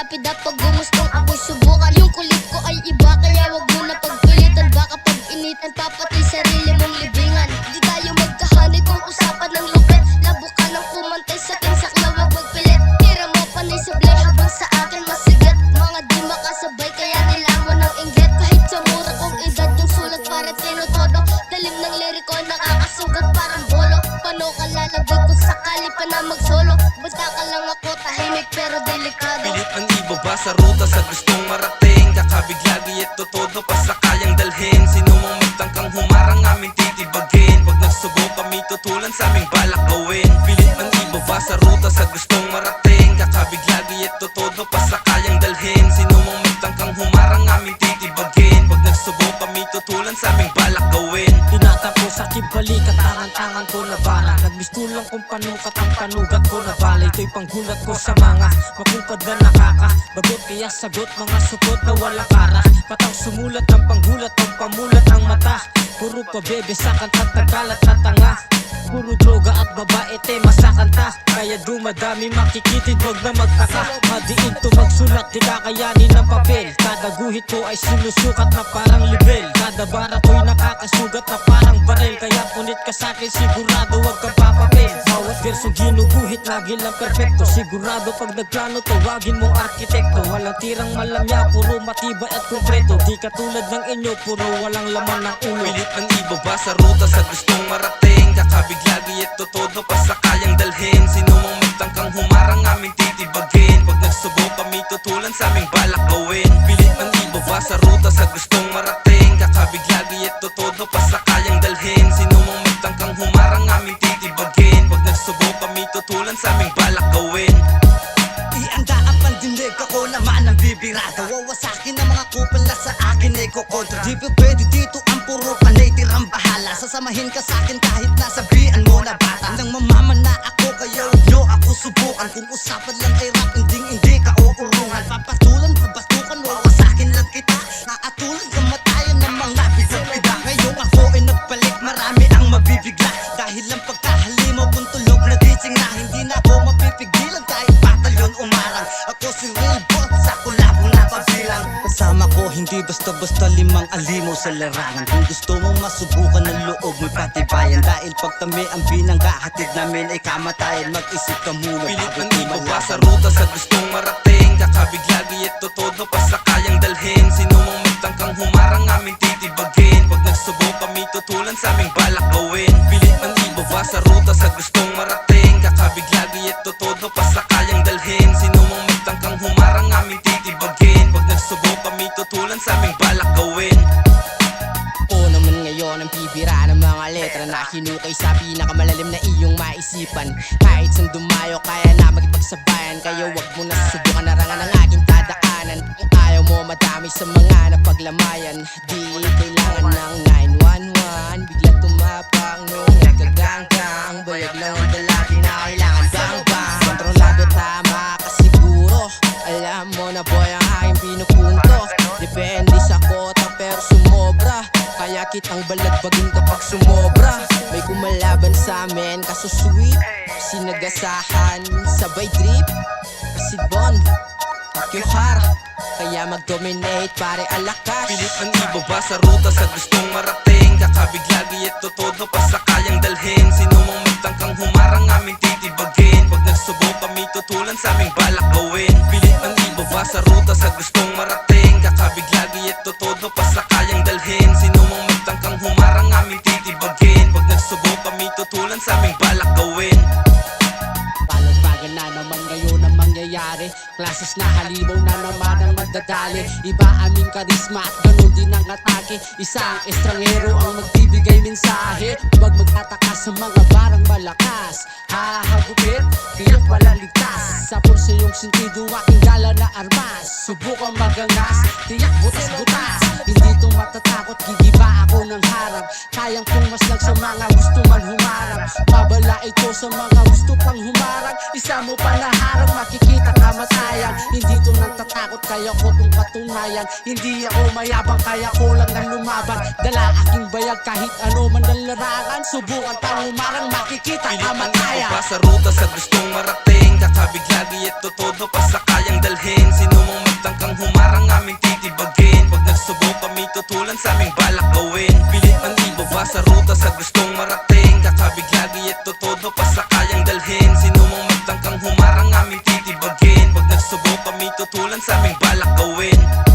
estupida pag gumustong ako'y subukan. Yung kulit ko ay iba kaya wag mo na pagpilitan. Baka pag initan papatay sarili mong libingan. Di tayo magkahanay kung usapan ng lupit. Labo ka nang kumantay sa akin saklaw wag magpilit. Tira mo panay sablay habang sa akin masigat. Mga di makasabay kaya nilamon ng inggit. Kahit sa mura kong edad yung sulat para tinutodo. Dalim ng liriko nakakasugat parang bolo. Paano ka lalagay kung sakali pa na mag-solo? Basta ka lang ako tahimik pero delikado. Pilit ang ibaba sa ruta sa gustong marating. Kakabiglagi at todo pa sa kayang dalhin. Sino mang magtangkang humarang aming titibagin. Pag nagsubo kami tutulan sa aming balak gawin. Pilit ang ibaba sa ruta sa gustong marating. Kakabiglagi at todo pa sa kayang dalhin. Sino mang magtangkang humarang aming titibagin. Pag nagsubo kami tutulan sa aming balak gawin. Tinatapo sa kibalik at tangan-tangan ko na bara. Nagmistulang kung panukat ang panugat ko na bala. Ito'y panggulat ko sa mga makupad na nakakabagot. Kaya sagot mga sugot na walang karas. Patang sumulat ng panggulat, ang pamulat ang mata. Puro pabebe sa kanta't nagalat na tanga. Puro droga at babae tema sa kanta. Kaya dumadami makikitid wag na magtaka. Madiin to magsulat di kakayanin ng papel. Kada guhit ko ay sinusukat na parang libel. Kada bara ko'y nakakasugat na parang barel. Kaya punit ka sa'kin sigurado wag kang papapel. Bawat versong ginuguhit lagi lang perfecto. Sigurado pag nagplano tawagin mong arkitekto. Walang tirang malamya puro matibay at konkreto. Di katulad ng inyo puro walang laman ng ulo. Pilit ang ibaba sa ruta sa gustong marating. Kakabiglagi at todo pa sa kayang dalhin. Sino mang magtangkang humarang aming titibagin. Pag nagsubo kami tutulan sa aming balak gawin. Pilit ang ibaba sa ruta sa gustong marating. Kakabiglagi at todo pa sa kayang dalhin. Sino mang magtangkang humarang aming titibagin. Pag nagsubo kami tutulan sa aming balak gawin. Ianda ang pandinig ako naman ang bibirada. Wawasakin ang mga kupal na sa akin ay kukontra. Di pa pwede dito ang puro panay tirang bahala. Sasamahin ka sa'kin kahit nasabihan mo na bata. Nang mamaman na ako kaya huwag nyo ako subukan. Kung usapan lang ay rap hindi ka uurungan. Papatulan, pabatukan, wawasakin lang kita. Naatulan kamatayan ng mga bidang-bida. Ngayong ako ay nagbalik marami ang mabibigla. Dahil lang pagkahalimaw kung tulog na gising na. Hindi na ako mapipigilan kahit batalyon umarang. Ako si Real Boss, ako labong napabilang. Kasama ko hindi basta-basta limang alimaw sa larangan. Kung gusto mong masubukan ng loob mo'y patibayan. Dahil pag kami ang binanggahatid namin ay kamatayan. Mag-isip ka muna Pilit bago ang di ibaba malaban. sa ruta sa gustong marating. Kakabiglagi at todo pa sa kayang dalhin. Sino mang magtangkang humarang aming titibagin. Pag nagsubo kami tutulan sa aming balak gawin. Pilit ang ibaba sa ruta sa gustong marating. Kakabiglagi at todo pa sa kayang dalhin. Sino mang magtangkang humarang aming titibagin. Pag nagsubo kami tutulan sa aming balak gawin. Oo naman ngayon ang bibira ng mga letra na hinukay sa pinakamalalim na iyong maisipan. Kahit saan dumayo kaya na makipagsabayan. Kaya wag mo na susubukan narangan ang aking tadaanan. Kung ayaw mo madami sa mga napaglamayan. Di kailangan ng 911. Bigla tumapang nung nagkaganggang. Bayag lang ang dalagi na kailangan bang-bang. Kontrolado tama ka siguro. Alam mo na boy ang aking pinupunto. Depende sa kota pero sumobra. Kaya kitang balagbagin kapag sumobra. May kumalaban sa amin kaso sweet. Sinagasahan sabay drip. Acid Bon Kyuhara. Kaya mag-dominate pare alakas. Pilit ang ibaba sa ruta sa gustong marating. Kakabiglagi at todo pa sa kayang dalhin. Sino mang magtangkang humarang aming titibagin. Pag nagsubo kami tutulan sa aming balak gawin. Pilit ang ibaba sa ruta sa gustong marating. Kakabiglagi at todo pa sa kayang dalhin. Sino mang magtangkang humarang aming titibagin. Pag nagsubo kami tutulan sa aming balak gawin. Palagpagan na naman ngayon ang mangyayari. Klases na halimaw na naman ang magdadali. Iba aming karisma at ganun din ang atake. Isang estranghero ang magbibigay mensahe. Huwag magtataka sa mga barang malakas. Hahagupit, tiyak malaligtas. Sa pulsa yung sentido aking gala na armas. Subukang magangas, tiyak butas-butas. Hindi to matatakot, gigiba ako ng harap. Kayang pumaslang sa mga gusto man humarap. Babala ito sa mga gusto pang humarap. Isa mo pa na harang, makikita ka kamatayan. Hindi to natatakot kaya ko tong patunayan. Hindi ako mayabang kaya ko lang nang lumaban. Dala aking bayag kahit ano man ang larangan. Subukan pang umarang makikita Pilit ang kamatayan. iba sa ruta sa gustong marating. Kakabig lagi ito todo pa sa kayang dalhin. Sino mang magtangkang humarang aming titibagin. Pag nagsubok kami tutulan sa aming balak gawin. Pilit ang iba ba sa ruta sa gustong marating. Kakabig lagi ito todo pa sa kayang dalhin. Sino mang magtangkang humarang aming titibagin. Pag nagsubok kami tutulan sa aming balak gawin.